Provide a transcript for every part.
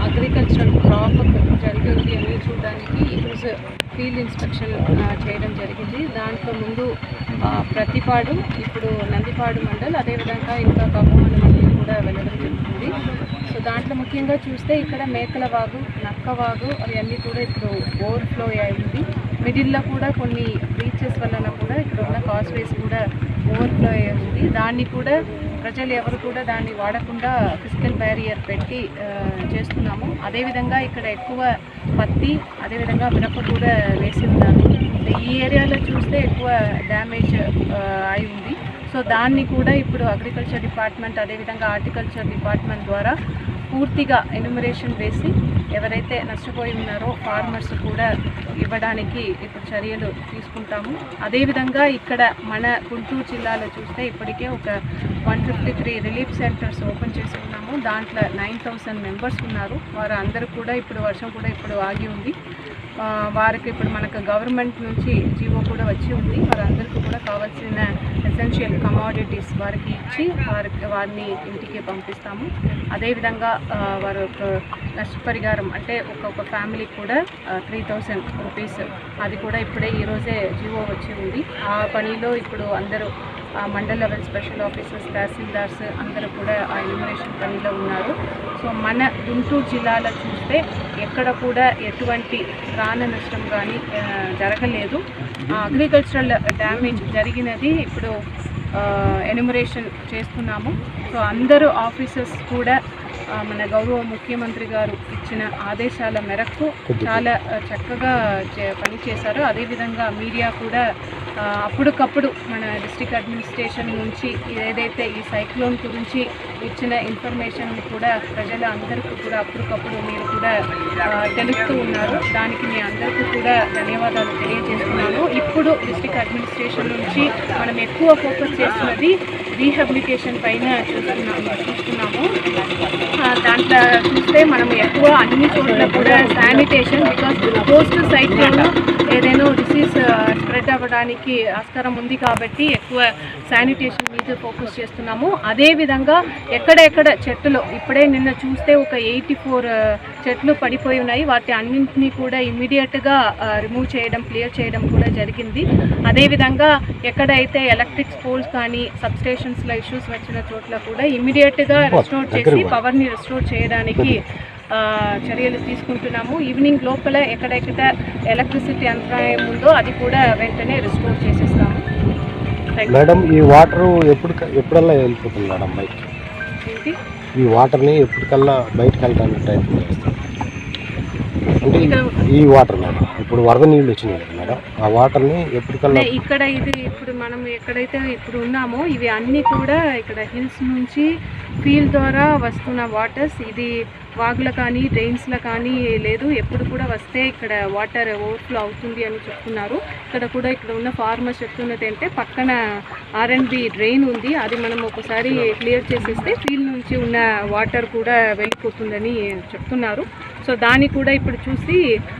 Agricultural crop జరిగింది అని చూడడానికి ఈరోజు ఫీల్డ్ ఇన్స్పెక్షన్ చేయడం జరిగింది. దాంట్లో ముందు ప్రతిపాడు, ఇప్పుడు నందిపాడు మండల్, అదేవిధంగా ఇంకా కమ్మమని మండలి కూడా వెళ్ళడం జరుగుతుంది. సో దాంట్లో ముఖ్యంగా చూస్తే ఇక్కడ మేకలవాగు, నక్కవాగు అవన్నీ కూడా ఇప్పుడు ఓవర్ఫ్లో అయింది. మిడిల్లో కూడా కొన్ని బీచెస్ వలన కూడా ఇక్కడ ఉన్న కాస్వేస్ కూడా ఓవర్ఫ్లో అయ్యింది. దాన్ని కూడా ప్రజలు ఎవరు కూడా దాన్ని వాడకుండా ఫిజికల్ బ్యారియర్ పెట్టి చేస్తున్నాము. అదేవిధంగా ఇక్కడ ఎక్కువ పత్తి, అదేవిధంగా మిరప కూడా వేసి ఉన్నారు. ఈ ఏరియాలో చూస్తే ఎక్కువ డ్యామేజ్ అయి ఉంది. సో దాన్ని కూడా ఇప్పుడు అగ్రికల్చర్ డిపార్ట్మెంట్, అదేవిధంగా హార్టికల్చర్ డిపార్ట్మెంట్ ద్వారా పూర్తిగా ఎన్యూమరేషన్ వేసి ఎవరైతే నష్టపోయి ఉన్నారో ఫార్మర్స్ కూడా ఇవ్వడానికి ఇప్పుడు చర్యలు తీసుకుంటాము. అదేవిధంగా ఇక్కడ మన గుంటూరు జిల్లాలో చూస్తే ఇప్పటికే ఒక 153 రిలీఫ్ సెంటర్స్ ఓపెన్ చేసి ఉన్నాము. దాంట్లో 9,000 మెంబర్స్ ఉన్నారు. వారు అందరూ కూడా ఇప్పుడు వర్షం కూడా ఇప్పుడు ఆగి ఉంది. వారికి ఇప్పుడు మనకు గవర్నమెంట్ నుంచి జీవో కూడా వచ్చి ఉంది. వారందరికీ కూడా కావాల్సిన ఎసెన్షియల్ కమోడిటీస్ వారికి ఇచ్చి వారిని ఇంటికి పంపిస్తాము. అదేవిధంగా వారు నష్టపరిహారం అంటే ఒక్కొక్క ఫ్యామిలీకి కూడా 3,000 రూపీస్ అది కూడా ఇప్పుడే ఈరోజే జీవో వచ్చి ఉంది. ఆ పనిలో ఇప్పుడు అందరూ mandal level special officers, tahsildars అందరూ కూడా ఆ ఎన్యూమరేషన్ పనిలో ఉన్నారు. సో మన గుంటూరు జిల్లాలో చూస్తే ఎక్కడ కూడా ఎటువంటి ప్రాణ నష్టం కానీ జరగలేదు. అగ్రికల్చరల్ డ్యామేజ్ జరిగినది ఇప్పుడు ఎన్యూమరేషన్ చేస్తున్నాము. సో అందరూ ఆఫీసర్స్ కూడా మన గౌరవ ముఖ్యమంత్రి గారు ఇచ్చిన ఆదేశాల మేరకు చాలా చక్కగా పనిచేశారు. అదేవిధంగా మీడియా కూడా అప్పటికప్పుడు మన డిస్ట్రిక్ట్ అడ్మినిస్ట్రేషన్ నుంచి ఏదైతే ఈ సైక్లోన్ గురించి ఇచ్చిన ఇన్ఫర్మేషన్ కూడా ప్రజల అందరికీ కూడా అప్పటికప్పుడు మీరు కూడా తెలుపుతూ ఉన్నారు. దానికి మీ అందరికీ కూడా ధన్యవాదాలు తెలియజేస్తున్నాను. ఇప్పుడు డిస్ట్రిక్ట్ అడ్మినిస్ట్రేషన్ నుంచి మనం ఎక్కువ ఫోకస్ చేస్తున్నది రీహాబిలిటేషన్ పైన చూస్తున్నాము. దాంట్లో చూస్తే మనం ఎక్కువ అన్ని చోట్ల కూడా శానిటేషన్, బికాస్ పోస్ట్ సైక్లోన్ ఏదైనా డిసీజ్ స్ప్రెడ్ అవ్వడానికి ఆస్కారం ఉంది కాబట్టి ఎక్కువ శానిటేషన్ మీద ఫోకస్ చేస్తున్నాము. అదేవిధంగా ఎక్కడెక్కడ చెట్లు ఇప్పుడే నిన్న చూస్తే ఒక 84 చెట్లు పడిపోయి ఉన్నాయి. వాటి అన్నింటినీ కూడా ఇమ్మీడియట్గా రిమూవ్ చేయడం, క్లియర్ చేయడం కూడా జరిగింది. అదేవిధంగా ఎక్కడైతే ఎలక్ట్రిక్ పోల్స్ కానీ సబ్స్టేషన్స్లో ఇష్యూస్ వచ్చిన చోట్ల కూడా ఇమ్మీడియట్గా రెస్టోర్ చేసి పవర్ని రెస్టోర్ చేయడానికి చర్యలు తీసుకుంటున్నాము. ఈవినింగ్ లోపల ఎక్కడెక్కడ ఎలక్ట్రిసిటీ అంతరాయం ఉందో అది కూడా వెంటనే రెస్టోర్ చేసేస్తాము. మేడం, ఈ వాటర్ ఎప్పుడల్లా వెళ్ళిపోతుంది మేడం బయటికి? ఏంటి ఈ వాటర్ని ఎప్పటికల్లా బయటకు వెళ్ళడానికి ప్రయత్నం చేస్తాం అంటే ఈ వాటర్ మేడం ఇప్పుడు వరద నీళ్ళు వచ్చినాయి మేడం, ఆ వాటర్ని ఎప్పటికల్లా ఇక్కడ ఇది ఇప్పుడు మనం ఎక్కడైతే ఇప్పుడు ఉన్నామో ఇవి అన్నీ కూడా ఇక్కడ హిల్స్ నుంచి ఫీల్డ్ ద్వారా వస్తున్న వాటర్స్. ఇది వాగులో కానీ డ్రైన్స్లో కానీ లేదు, ఎప్పుడు కూడా వస్తే ఇక్కడ వాటర్ ఓవర్ఫ్లో అవుతుంది అని చెప్తున్నారు. ఇక్కడ ఉన్న ఫార్మర్స్ చెప్తున్నది అంటే పక్కన R&B డ్రైన్ ఉంది, అది మనం ఒకసారి క్లియర్ చేసేస్తే ఫీల్డ్ నుంచి ఉన్న వాటర్ కూడా వెళ్ళిపోతుందని చెప్తున్నారు. సో దాన్ని కూడా ఇప్పుడు చూసి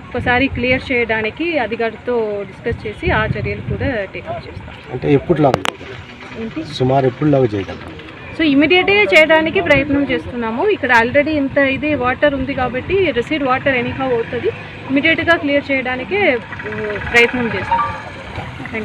ఒకసారి క్లియర్ చేయడానికి అధికారితో డిస్కస్ చేసి ఆ చర్యలు కూడా టేకప్ చేస్తాం. అంటే ఎప్పుడులాగా ఏంటి సుమారు ఎప్పుడులాగా చేయగలం? సో ఇమీడియట్గా చేయడానికి ప్రయత్నం చేస్తున్నాము. ఇక్కడ ఆల్రెడీ ఇంత ఇది వాటర్ ఉంది కాబట్టి రిసీడ్ వాటర్ ఎనీహౌ అవుతుంది. ఇమీడియట్గా క్లియర్ చేయడానికే ప్రయత్నం చేస్తాం. Thank you.